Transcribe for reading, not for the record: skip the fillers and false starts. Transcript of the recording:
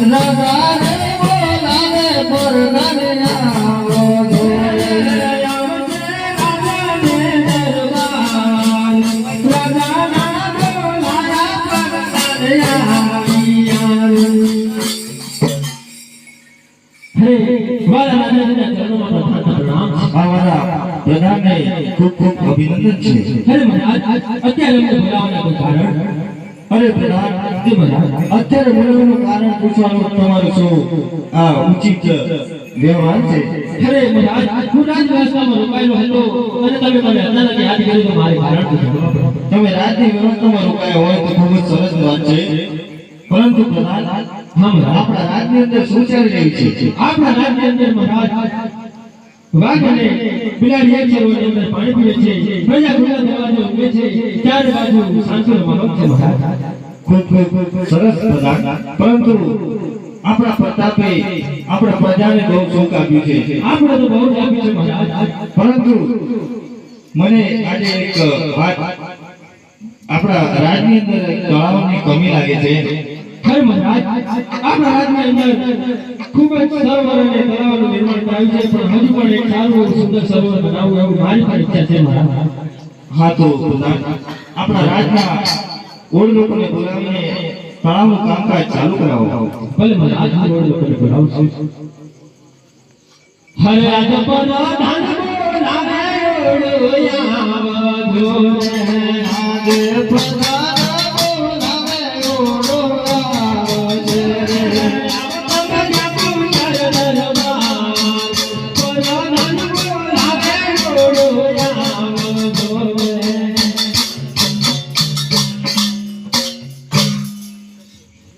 રાજા રે બોલાવે પરગને આવો પ્રધાનને ખૂબ ખૂબ અભિનંદન છે. અરે મહારાજ અત્યારે અમને બોલાવવાનું કારણ અરે પ્રધાન જી મહારાજ અત્યારે બોલાવવાનું કારણ પૂછવાનું તમારું શું ઉચિત વ્યવહાર છે? અરે મહારાજ હું રાજ વ્યવસ્થામાં રોકાયેલો હતો અને તમે મને અચાનક યાદ કર્યું તો મારે કારણ પૂછવાનું. તમે રાજની વ્યવસ્થામાં રોકાયા હોય તો ખૂબ જ સરસ વાત છે, પરંતુ પ્રધાન હા મહારાજ આપણા રાજની અંદર શું ચાલી રહ્યું છે? આપણા રાજ્યની અંદર મહારાજ વાઘ અને બિલાડી એક સરોવરની અંદર પાણી પીવે છે, પ્રજા ખુલ્લા દરવાજે ઊભે છે, ચારે બાજુ શાંતિનો માહોલ છે મહારાજ. ખૂબ ખૂબ સરસ પ્રધાન, પરંતુ આપણા પ્રતાપે આપણા પ્રજાને બહુ સુખ આપ્યું છે. આપણે તો બહુ જ આપ્યું છે મહારાજ, પરંતુ મને આજે એક વાત આપણા રાજની અંદર એક તળાવની કમી લાગે છે. ખરે મહારાજ આપણા રાજની અંદર ખૂબ જ સરોવર અને તળાવનું નિર્માણ કરાયું છે, પણ હજુ પણ એક સારું એવું સુંદર સરોવર બનાવવું એવું મારી પણ ઈચ્છા છે મહારાજ. હા તો પ્રધાન આપણા રાજના ઓળ લોકોને બોલાવીને તળાવનું કામકાજ ચાલુ કરાવો. ભલે મહારાજ હું ઓળ લોકોને બોલાવું છું. હરે રાજ પર ધાન બોલાવે ઓળો આવજો રે રાજ પર